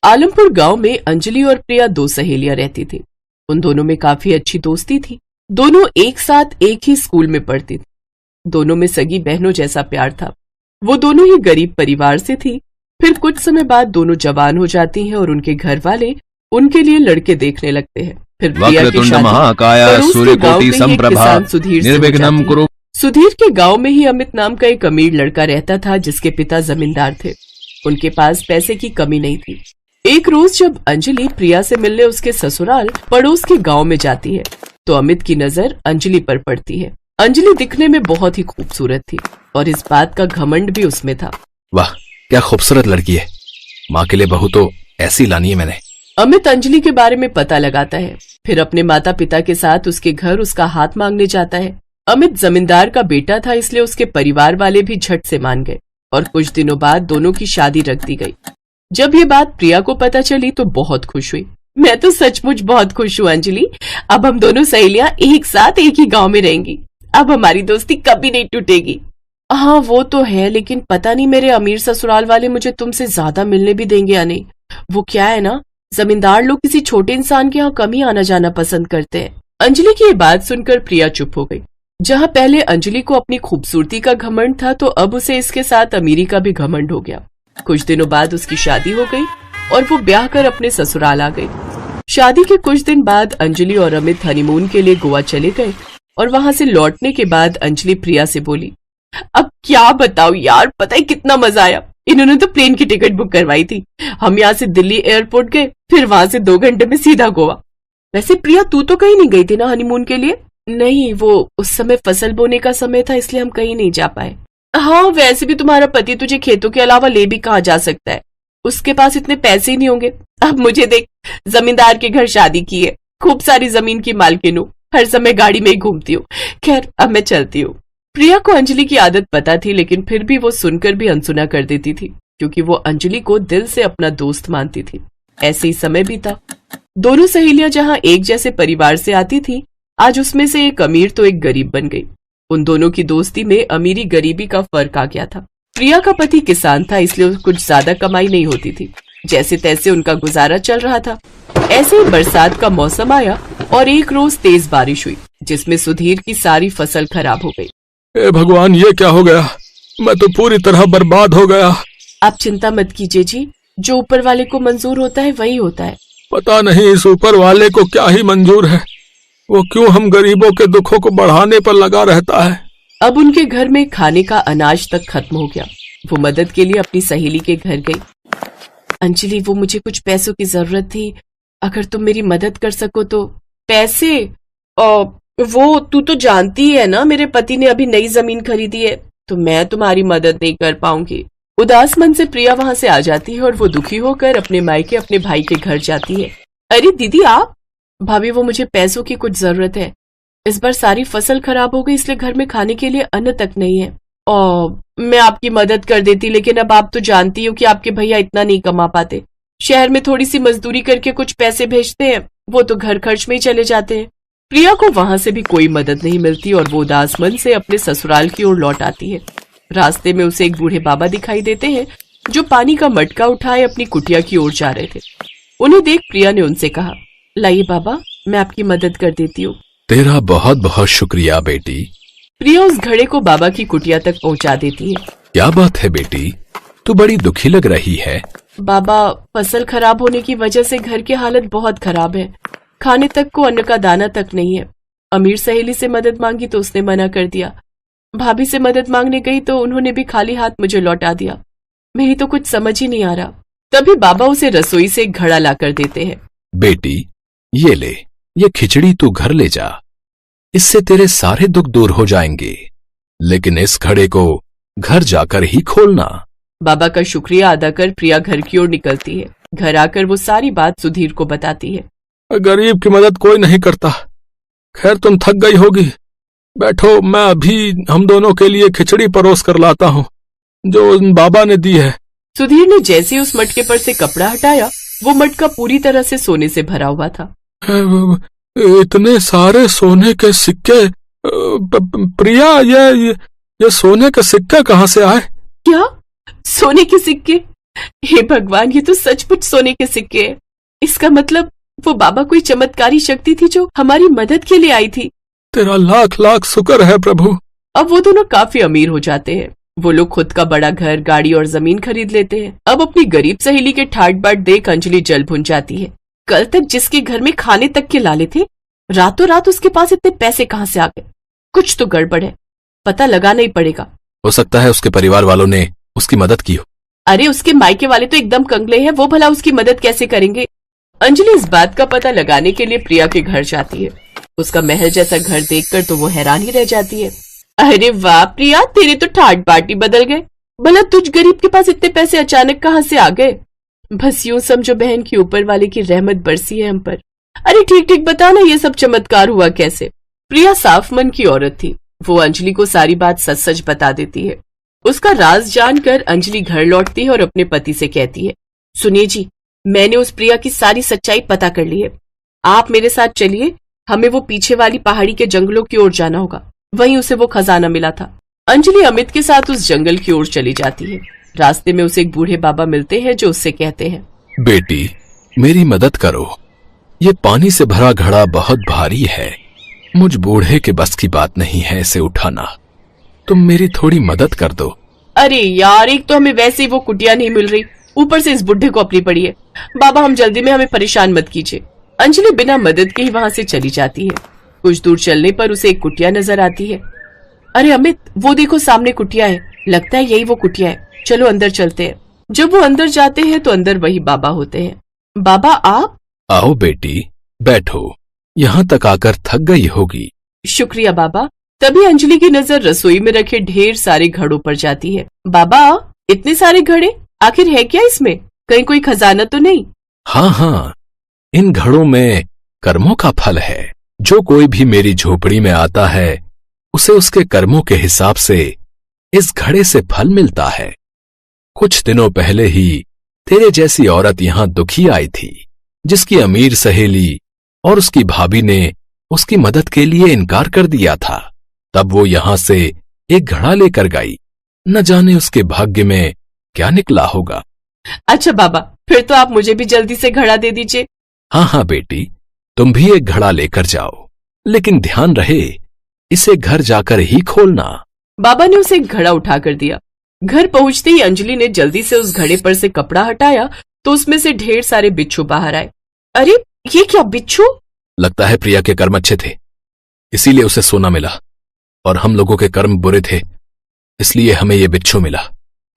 आलमपुर गांव में अंजलि और प्रिया दो सहेलियां रहती थी। उन दोनों में काफी अच्छी दोस्ती थी। दोनों एक साथ एक ही स्कूल में पढ़ती थी। दोनों में सगी बहनों जैसा प्यार था। वो दोनों ही गरीब परिवार से थी। फिर कुछ समय बाद दोनों जवान हो जाती हैं और उनके घर वाले उनके लिए लड़के देखने लगते हैं। फिर प्रिया की शादी पड़ोस के गांव में ही एक किसान सुधीर से हो जाती है। सुधीर के गांव में ही अमित नाम का एक अमीर लड़का रहता था जिसके पिता जमींदार थे। उनके पास पैसे की कमी नहीं थी। एक रोज जब अंजलि प्रिया से मिलने उसके ससुराल पड़ोस के गांव में जाती है तो अमित की नजर अंजलि पर पड़ती है। अंजलि दिखने में बहुत ही खूबसूरत थी और इस बात का घमंड भी उसमें था। वाह, क्या खूबसूरत लड़की है। माँ के लिए बहू तो ऐसी लानी है मैंने। अमित अंजलि के बारे में पता लगाता है। फिर अपने माता पिता के साथ उसके घर उसका हाथ मांगने जाता है। अमित जमींदार का बेटा था, इसलिए उसके परिवार वाले भी झट से मान गए और कुछ दिनों बाद दोनों की शादी रख दी गई। जब ये बात प्रिया को पता चली तो बहुत खुश हुई। मैं तो सचमुच बहुत खुश हूँ अंजलि। अब हम दोनों सहेलियां एक साथ एक ही गांव में रहेंगी। अब हमारी दोस्ती कभी नहीं टूटेगी। हाँ वो तो है, लेकिन पता नहीं मेरे अमीर ससुराल वाले मुझे तुमसे ज्यादा मिलने भी देंगे या नहीं। वो क्या है ना, जमींदार लोग किसी छोटे इंसान के यहाँ कम ही आना जाना पसंद करते हैं। अंजलि की ये बात सुनकर प्रिया चुप हो गई। जहाँ पहले अंजलि को अपनी खूबसूरती का घमंड था तो अब उसे इसके साथ अमीरी का भी घमंड हो गया। कुछ दिनों बाद उसकी शादी हो गई और वो ब्याह कर अपने ससुराल आ गई। शादी के कुछ दिन बाद अंजलि और अमित हनीमून के लिए गोवा चले गए और वहां से लौटने के बाद अंजलि प्रिया से बोली, अब क्या बताओ यार, पता है कितना मजा आया। इन्होंने तो प्लेन की टिकट बुक करवाई थी। हम यहाँ से दिल्ली एयरपोर्ट गए, फिर वहां से 2 घंटे में सीधा गोवा। वैसे प्रिया तू तो कहीं नहीं गई थी ना हनीमून के लिए? नहीं, वो उस समय फसल बोने का समय था इसलिए हम कहीं नहीं जा पाए। हाँ वैसे भी तुम्हारा पति तुझे खेतों के अलावा ले भी कहाँ जा सकता है, उसके पास इतने पैसे ही नहीं होंगे। अब मुझे देख, जमींदार के घर शादी की है, खूब सारी जमीन की मालकिन हूँ, हर समय गाड़ी में ही घूमती हूँ। खैर अब मैं चलती हूँ। प्रिया को अंजलि की आदत पता थी, लेकिन फिर भी वो सुनकर भी अनसुना कर देती थी क्योंकि वो अंजलि को दिल से अपना दोस्त मानती थी। ऐसे ही समय बीता। दोनों सहेलियां जहाँ एक जैसे परिवार से आती थी, आज उसमें से एक अमीर तो एक गरीब बन गई। उन दोनों की दोस्ती में अमीरी गरीबी का फर्क आ गया था। प्रिया का पति किसान था, इसलिए कुछ ज्यादा कमाई नहीं होती थी। जैसे तैसे उनका गुजारा चल रहा था। ऐसे ही बरसात का मौसम आया और एक रोज तेज बारिश हुई जिसमें सुधीर की सारी फसल खराब हो गई। ए भगवान, ये क्या हो गया? मैं तो पूरी तरह बर्बाद हो गया। आप चिंता मत कीजिए जी, जो ऊपर वाले को मंजूर होता है वही होता है। पता नहीं इस ऊपर वाले को क्या ही मंजूर है, वो क्यों हम गरीबों के दुखों को बढ़ाने पर लगा रहता है। अब उनके घर में खाने का अनाज तक खत्म हो गया। वो मदद के लिए अपनी सहेली के घर गई। अंजलि, वो मुझे कुछ पैसों की जरूरत थी, अगर तुम मेरी मदद कर सको तो। पैसे? वो तू तो जानती है ना, मेरे पति ने अभी नई जमीन खरीदी है, तो मैं तुम्हारी मदद नहीं कर पाऊंगी। उदास मन से प्रिया वहां से आ जाती है और वो दुखी होकर अपने मायके अपने भाई के घर जाती है। अरे दीदी आप? भाभी वो मुझे पैसों की कुछ जरूरत है। इस बार सारी फसल खराब हो गई इसलिए घर में खाने के लिए अन्न तक नहीं है। मैं आपकी मदद कर देती, लेकिन अब आप तो जानती हो कि आपके भैया इतना नहीं कमा पाते। शहर में थोड़ी सी मजदूरी करके कुछ पैसे भेजते हैं, वो तो घर खर्च में ही चले जाते हैं। प्रिया को वहां से भी कोई मदद नहीं मिलती और वो उदास मन से अपने ससुराल की ओर लौट आती है। रास्ते में उसे एक बूढ़े बाबा दिखाई देते हैं जो पानी का मटका उठाए अपनी कुटिया की ओर जा रहे थे। उन्हें देख प्रिया ने उनसे कहा, लाइए बाबा, मैं आपकी मदद कर देती हूँ। तेरा बहुत बहुत शुक्रिया बेटी। प्रिया उस घड़े को बाबा की कुटिया तक पहुँचा देती है। क्या बात है बेटी, तू बड़ी दुखी लग रही है। बाबा, फसल खराब होने की वजह से घर की हालत बहुत खराब है। खाने तक को अन्न का दाना तक नहीं है। अमीर सहेली से मदद मांगी तो उसने मना कर दिया। भाभी से मदद मांगने गई तो उन्होंने भी खाली हाथ मुझे लौटा दिया। मेरी तो कुछ समझ ही नहीं आ रहा। तभी बाबा उसे रसोई से एक घड़ा लाकर देते हैं। बेटी ये ले, ये खिचड़ी तू घर ले जा, इससे तेरे सारे दुख दूर हो जाएंगे, लेकिन इस घड़े को घर जाकर ही खोलना। बाबा का शुक्रिया अदा कर प्रिया घर की ओर निकलती है। घर आकर वो सारी बात सुधीर को बताती है। गरीब की मदद कोई नहीं करता। खैर तुम थक गई होगी, बैठो, मैं अभी हम दोनों के लिए खिचड़ी परोस कर लाता हूँ जो उन बाबा ने दी है। सुधीर ने जैसे ही उस मटके पर से कपड़ा हटाया, वो मटका पूरी तरह से सोने से भरा हुआ था। इतने सारे सोने के सिक्के, प्रिया ये सोने के सिक्के कहाँ से आए? क्या सोने के सिक्के? हे भगवान, ये तो सचमुच सोने के सिक्के हैं। इसका मतलब वो बाबा कोई चमत्कारी शक्ति थी जो हमारी मदद के लिए आई थी। तेरा लाख लाख शुक्र है प्रभु। अब वो दोनों काफी अमीर हो जाते हैं। वो लोग खुद का बड़ा घर, गाड़ी और जमीन खरीद लेते हैं। अब अपनी गरीब सहेली के ठाट बाट देख अंजलि जल भुन जाती है। कल तक जिसके घर में खाने तक के लाले थे, रातों रात उसके पास इतने पैसे कहाँ से आ गए? कुछ तो गड़बड़ है, पता लगाना ही पड़ेगा। हो सकता है उसके परिवार वालों ने उसकी मदद की हो। अरे उसके मायके वाले तो एकदम कंगले हैं, वो भला उसकी मदद कैसे करेंगे? अंजलि इस बात का पता लगाने के लिए प्रिया के घर जाती है। उसका महल जैसा घर देखकर तो वो हैरान ही रह जाती है। अरे वाह प्रिया, तेरे तो ठाट बाट ही बदल गए। भला तुझ गरीब के पास इतने पैसे अचानक कहाँ से आ गए? बस यूं समझो बहन की ऊपर वाले की रहमत बरसी है हम पर। अरे ठीक ठीक बता ना, ये सब चमत्कार हुआ कैसे? प्रिया साफ मन की औरत थी। वो अंजलि को सारी बात सच सच बता देती है। उसका राज जानकर अंजलि घर लौटती है और अपने पति से कहती है, सुनिए जी, मैंने उस प्रिया की सारी सच्चाई पता कर ली है। आप मेरे साथ चलिए, हमें वो पीछे वाली पहाड़ी के जंगलों की ओर जाना होगा, वहीं उसे वो खजाना मिला था। अंजलि अमित के साथ उस जंगल की ओर चली जाती है। रास्ते में उसे एक बूढ़े बाबा मिलते हैं जो उससे कहते हैं, बेटी मेरी मदद करो, ये पानी से भरा घड़ा बहुत भारी है, मुझ बूढ़े के बस की बात नहीं है इसे उठाना, तुम मेरी थोड़ी मदद कर दो। अरे यार, एक तो हमें वैसे ही वो कुटिया नहीं मिल रही, ऊपर से इस बुढ़े को अपनी पड़ी है। बाबा हम जल्दी में, हमें परेशान मत कीजिए। अंजलि बिना मदद के ही वहां से चली जाती है। कुछ दूर चलने पर उसे एक कुटिया नजर आती है। अरे अमित, वो देखो सामने कुटिया है, लगता है यही वो कुटिया है, चलो अंदर चलते हैं। जब वो अंदर जाते हैं तो अंदर वही बाबा होते हैं। बाबा आप? आओ बेटी बैठो, यहाँ तक आकर थक गई होगी। शुक्रिया बाबा। तभी अंजलि की नजर रसोई में रखे ढेर सारे घड़ों पर जाती है। बाबा इतने सारे घड़े, आखिर है क्या इसमें? कहीं कोई खजाना तो नहीं? हाँ हाँ, इन घड़ों में कर्मों का फल है। जो कोई भी मेरी झोपड़ी में आता है उसे उसके कर्मों के हिसाब से इस घड़े से फल मिलता है। कुछ दिनों पहले ही तेरे जैसी औरत यहाँ दुखी आई थी, जिसकी अमीर सहेली और उसकी भाभी ने उसकी मदद के लिए इनकार कर दिया था। तब वो यहाँ से एक घड़ा लेकर गई, न जाने उसके भाग्य में क्या निकला होगा। अच्छा बाबा, फिर तो आप मुझे भी जल्दी से घड़ा दे दीजिए। हाँ हाँ बेटी, तुम भी एक घड़ा लेकर जाओ, लेकिन ध्यान रहे इसे घर जाकर ही खोलना। बाबा ने उसे एक घड़ा उठाकर दिया। घर पहुंचते ही अंजलि ने जल्दी से उस घड़े पर से कपड़ा हटाया तो उसमें से ढेर सारे बिच्छू बाहर आए। अरे ये क्या बिच्छू? लगता है प्रिया के कर्म अच्छे थे, इसीलिए उसे सोना मिला, और हम लोगों के कर्म बुरे थे, इसलिए हमें ये बिच्छू मिला।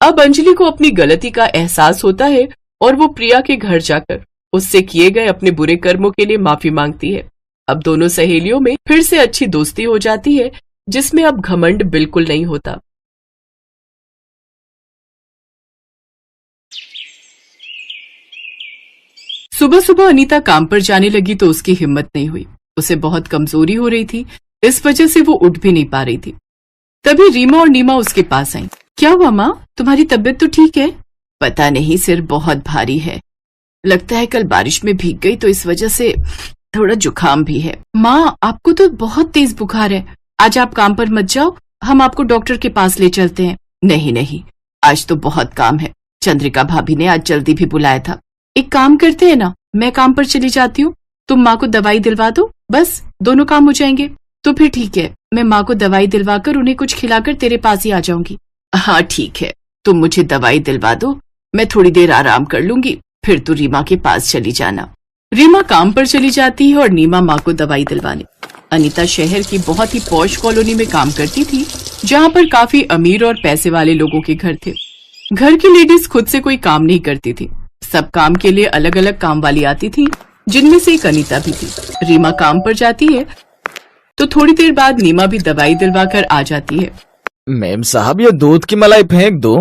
अब अंजलि को अपनी गलती का एहसास होता है और वो प्रिया के घर जाकर उससे किए गए अपने बुरे कर्मों के लिए माफी मांगती है। अब दोनों सहेलियों में फिर से अच्छी दोस्ती हो जाती है, जिसमें अब घमंड बिल्कुल नहीं होता। सुबह सुबह अनीता काम पर जाने लगी तो उसकी हिम्मत नहीं हुई। उसे बहुत कमजोरी हो रही थी, इस वजह से वो उठ भी नहीं पा रही थी। तभी रीमा और नीमा उसके पास आईं। क्या हुआ माँ, तुम्हारी तबीयत तो ठीक है? पता नहीं, सिर बहुत भारी है, लगता है कल बारिश में भीग गई तो इस वजह से थोड़ा जुकाम भी है। माँ आपको तो बहुत तेज बुखार है, आज आप काम पर मत जाओ, हम आपको डॉक्टर के पास ले चलते हैं। नहीं नहीं, आज तो बहुत काम है, चंद्रिका भाभी ने आज जल्दी भी बुलाया था। एक काम करते हैं ना, मैं काम पर चली जाती हूँ, तुम माँ को दवाई दिलवा दो, बस दोनों काम हो जाएंगे। तो फिर ठीक है, मैं माँ को दवाई दिलवाकर उन्हें कुछ खिलाकर तेरे पास ही आ जाऊंगी। हाँ ठीक है, तुम मुझे दवाई दिलवा दो, मैं थोड़ी देर आराम कर लूंगी, फिर तू रीमा के पास चली जाना। रीमा काम पर चली जाती है और नीमा माँ को दवाई दिलवाने। अनीता शहर की बहुत ही पॉश कॉलोनी में काम करती थी, जहाँ पर काफी अमीर और पैसे वाले लोगों के घर थे। घर की लेडीज खुद से कोई काम नहीं करती थी, सब काम के लिए अलग अलग काम वाली आती थी, जिनमें से एक अनीता भी थी। रीमा काम पर जाती है तो थोड़ी देर बाद नीमा भी दवाई दिलवा कर आ जाती है। मैम साहब, ये दूध की मलाई फेंक दो।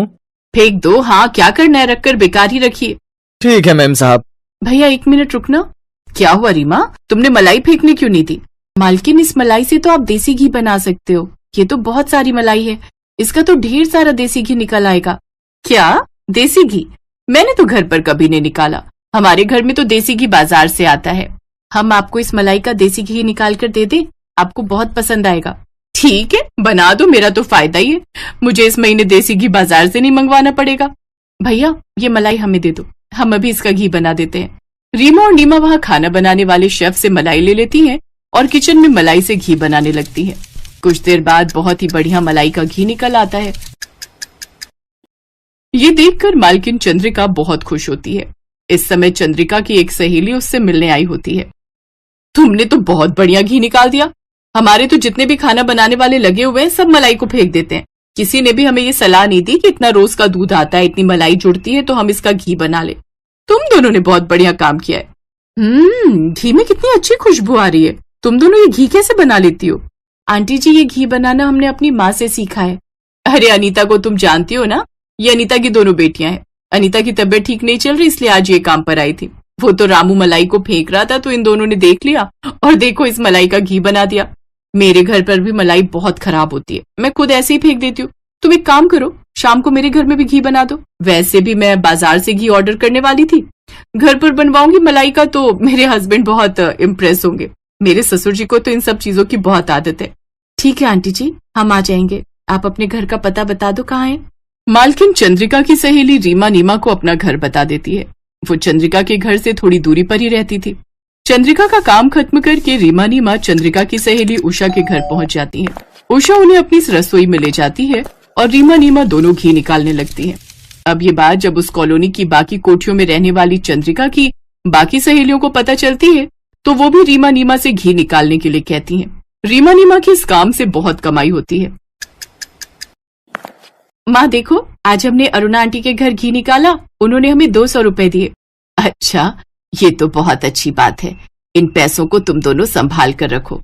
फेंक दो? हाँ, क्या करना है, रखकर बेकार ही रखिए। ठीक है मैम साहब। भैया 1 मिनट रुकना। क्या हुआ रीमा, तुमने मलाई फेंकने क्यों नहीं दी? मालकिन, इस मलाई से तो आप देसी घी बना सकते हो, ये तो बहुत सारी मलाई है, इसका तो ढेर सारा देसी घी निकल आएगा। क्या देसी घी? मैंने तो घर पर कभी नहीं निकाला, हमारे घर में तो देसी घी बाजार से आता है। हम आपको इस मलाई का देसी घी निकाल कर दे दें, आपको बहुत पसंद आएगा। ठीक है, बना दो, मेरा तो फायदा ही है, मुझे इस महीने देसी घी बाजार से नहीं मंगवाना पड़ेगा। भैया ये मलाई हमें दे दो, हम अभी इसका घी बना देते हैं। रीमा और नीमा वहाँ खाना बनाने वाले शेफ से मलाई ले लेती हैं और किचन में मलाई से घी बनाने लगती हैं। कुछ देर बाद बहुत ही बढ़िया मलाई का घी निकल आता है। ये देखकर मालकिन चंद्रिका बहुत खुश होती है। इस समय चंद्रिका की एक सहेली उससे मिलने आई होती है। तुमने तो बहुत बढ़िया घी निकाल दिया, हमारे तो जितने भी खाना बनाने वाले लगे हुए हैं सब मलाई को फेंक देते हैं। किसी ने भी हमें ये सलाह नहीं दी कि इतना रोज का दूध आता है, इतनी मलाई जुड़ती है तो हम इसका घी बना ले। तुम दोनों ने बहुत बढ़िया काम किया है। घी में कितनी अच्छी खुशबू आ रही है। तुम दोनों ये घी कैसे बना लेती हो? आंटी जी ये घी बनाना हमने अपनी माँ से सीखा है। अरे अनीता को तुम जानती हो ना, ये अनीता की दोनों बेटियां हैं। अनीता की तबीयत ठीक नहीं चल रही इसलिए आज ये काम पर आई थी। वो तो रामू मलाई को फेंक रहा था तो इन दोनों ने देख लिया और देखो इस मलाई का घी बना दिया। मेरे घर पर भी मलाई बहुत खराब होती है, मैं खुद ऐसे ही फेंक देती हूँ। तुम एक काम करो, शाम को मेरे घर में भी घी बना दो। वैसे भी मैं बाजार से घी ऑर्डर करने वाली थी, घर पर बनवाऊंगी मलाई का तो मेरे हस्बैंड बहुत इम्प्रेस होंगे। मेरे ससुर जी को तो इन सब चीजों की बहुत आदत है। ठीक है आंटी जी, हम आ जाएंगे। आप अपने घर का पता बता दो कहाँ है। मालकिन चंद्रिका की सहेली रीमा नीमा को अपना घर बता देती है। वो चंद्रिका के घर से थोड़ी दूरी पर ही रहती थी। चंद्रिका का काम खत्म करके रीमा नीमा चंद्रिका की सहेली उषा के घर पहुंच जाती हैं। उषा उन्हें अपनी रसोई में ले जाती है और रीमा नीमा दोनों घी निकालने लगती हैं। अब ये बात जब उस कॉलोनी की बाकी कोठियों में रहने वाली चंद्रिका की बाकी सहेलियों को पता चलती है तो वो भी रीमा नीमा से घी निकालने के लिए कहती हैं। रीमा नीमा की इस काम से बहुत कमाई होती है। माँ देखो, आज हमने अरुणा आंटी के घर घी निकाला, उन्होंने हमें 200 रुपए दिए। अच्छा, ये तो बहुत अच्छी बात है। इन पैसों को तुम दोनों संभाल कर रखो।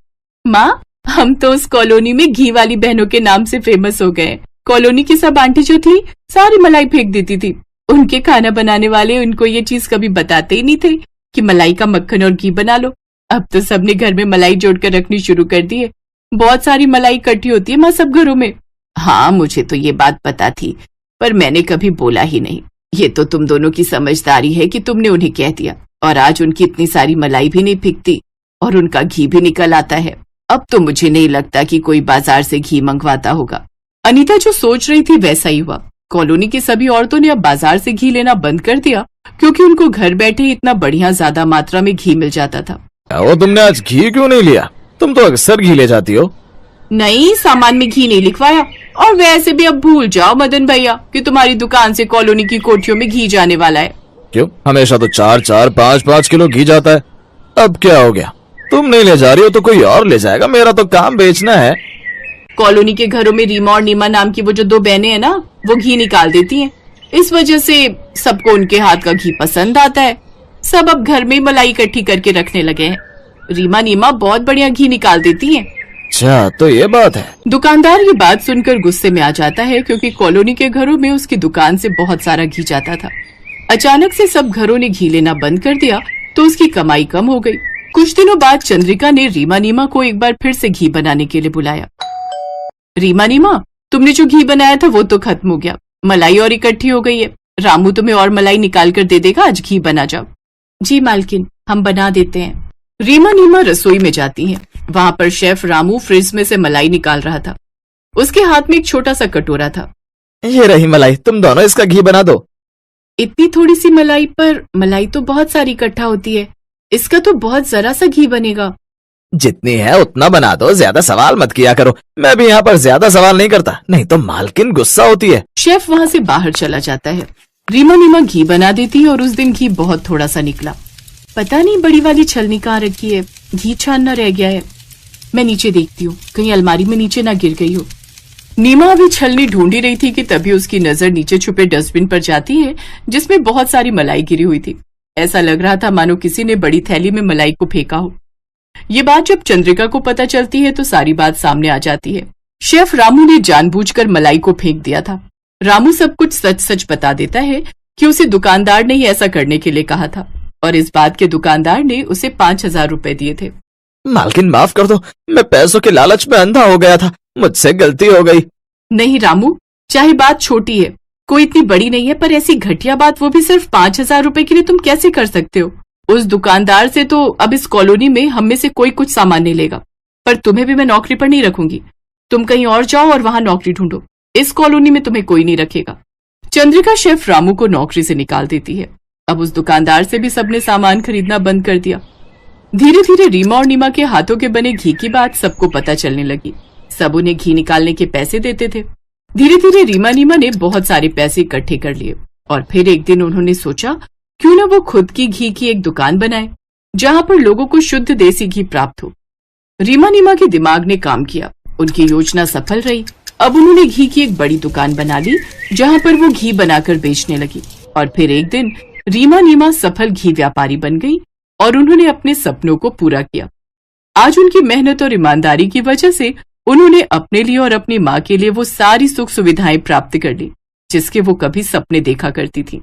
माँ, हम तो उस कॉलोनी में घी वाली बहनों के नाम से फेमस हो गए। कॉलोनी की सब आंटी जो थी सारी मलाई फेंक देती थी। उनके खाना बनाने वाले उनको ये चीज कभी बताते ही नहीं थे कि मलाई का मक्खन और घी बना लो। अब तो सबने घर में मलाई जोड़कर रखनी शुरू कर दी है। बहुत सारी मलाई इकट्ठी होती है माँ सब घरों में। हाँ, मुझे तो ये बात पता थी पर मैंने कभी बोला ही नहीं। ये तो तुम दोनों की समझदारी है कि तुमने उन्हें कह दिया और आज उनकी इतनी सारी मलाई भी नहीं फेंकती और उनका घी भी निकल आता है। अब तो मुझे नहीं लगता कि कोई बाजार से घी मंगवाता होगा। अनीता जो सोच रही थी वैसा ही हुआ। कॉलोनी की सभी औरतों ने अब बाजार से घी लेना बंद कर दिया क्योंकि उनको घर बैठे ही इतना बढ़िया ज्यादा मात्रा में घी मिल जाता था। वो तुमने आज घी क्यों नहीं लिया? तुम तो अक्सर घी ले जाती हो। नहीं, सामान में घी नहीं लिखवाया। और वैसे भी अब भूल जाओ मदन भैया कि तुम्हारी दुकान से कॉलोनी की कोठियों में घी जाने वाला है। क्यों? हमेशा तो 4-4, 5-5 किलो घी जाता है। अब क्या हो गया? तुम नहीं ले जा रही हो तो कोई और ले जाएगा। मेरा तो काम बेचना है। कॉलोनी के घरों में रीमा और नीमा नाम की वो जो 2 बहनें हैं ना, वो घी निकाल देती हैं। इस वजह से सबको उनके हाथ का घी पसंद आता है। सब अब घर में मलाई इकट्ठी करके रखने लगे हैं। रीमा नीमा बहुत बढ़िया घी निकाल देती हैं। अच्छा, तो ये बात है। दुकानदार ये बात सुनकर गुस्से में आ जाता है क्योंकि कॉलोनी के घरों में उसकी दुकान से बहुत सारा घी जाता था। अचानक से सब घरों ने घी लेना बंद कर दिया तो उसकी कमाई कम हो गई। कुछ दिनों बाद चंद्रिका ने रीमा नीमा को एक बार फिर से घी बनाने के लिए बुलाया। रीमा नीमा, तुमने जो घी बनाया था वो तो खत्म हो गया, मलाई और इकट्ठी हो गई है। रामू तुम्हें और मलाई निकाल कर दे देगा, आज घी बना जाओ। जी मालकिन, हम बना देते हैं। रीमा नीमा रसोई में जाती हैं। वहाँ पर शेफ रामू फ्रिज में से मलाई निकाल रहा था। उसके हाथ में एक छोटा सा कटोरा था। ये रही मलाई, तुम दोनों इसका घी बना दो। इतनी थोड़ी सी मलाई पर मलाई तो बहुत सारी इकट्ठा होती है, इसका तो बहुत जरा सा घी बनेगा। जितनी है उतना बना दो, ज्यादा सवाल मत किया करो। मैं भी यहाँ पर ज्यादा सवाल नहीं करता, नहीं तो मालकिन गुस्सा होती है। शेफ वहाँ से बाहर चला जाता है। रीमा नीमा घी बना देती है और उस दिन घी बहुत थोड़ा सा निकला। पता नहीं बड़ी वाली छलनी कहाँ रखी है, घी छानना रह गया है। मैं नीचे देखती हूँ कहीं अलमारी में नीचे ना गिर गई हो। नीमा अभी छलनी ढूंढी रही थी कि तभी उसकी नजर नीचे छुपे डस्टबिन पर जाती है जिसमें बहुत सारी मलाई गिरी हुई थी। ऐसा लग रहा था मानो किसी ने बड़ी थैली में मलाई को फेंका हो। ये बात जब चंद्रिका को पता चलती है तो सारी बात सामने आ जाती है। शेफ रामू ने जानबूझकर मलाई को फेंक दिया था। रामू सब कुछ सच सच बता देता है कि उसे दुकानदार ने ही ऐसा करने के लिए कहा था और इस बात के दुकानदार ने उसे 5,000 रुपए दिए थे। मालकिन माफ कर दो, मैं पैसों के लालच में अंधा हो गया था, मुझसे गलती हो गई। नहीं रामू, चाहे बात छोटी है, कोई इतनी बड़ी नहीं है, पर ऐसी घटिया बात वो भी सिर्फ 5,000 रुपए के लिए तुम कैसे कर सकते हो? उस दुकानदार से तो अब इस कॉलोनी में हम में से कोई कुछ सामान नहीं लेगा, पर तुम्हें भी मैं नौकरी पर नहीं रखूंगी। तुम कहीं और जाओ और वहां नौकरी ढूंढो, इस कॉलोनी में तुम्हें कोई नहीं रखेगा। चंद्रिका शेफ रामू को नौकरी से निकाल देती है। अब उस दुकानदार से भी सबने सामान खरीदना बंद कर दिया। धीरे धीरे रीमा और नीमा के हाथों के बने घी की बात सबको पता चलने लगी। सब उन्हें घी निकालने के पैसे देते थे। धीरे धीरे रीमा नीमा ने बहुत सारे पैसे इकट्ठे कर लिए और फिर एक दिन उन्होंने सोचा क्यों न वो खुद की घी की एक दुकान बनाए जहां पर लोगों को शुद्ध देसी घी प्राप्त हो। रीमा नीमा के दिमाग ने काम किया, उनकी योजना सफल रही। अब उन्होंने घी की एक बड़ी दुकान बना ली जहां पर वो घी बनाकर बेचने लगी और फिर एक दिन रीमा नीमा सफल घी व्यापारी बन गई और उन्होंने अपने सपनों को पूरा किया। आज उनकी मेहनत और ईमानदारी की वजह से उन्होंने अपने लिए और अपनी माँ के लिए वो सारी सुख सुविधाएं प्राप्त कर ली जिसके वो कभी सपने देखा करती थी।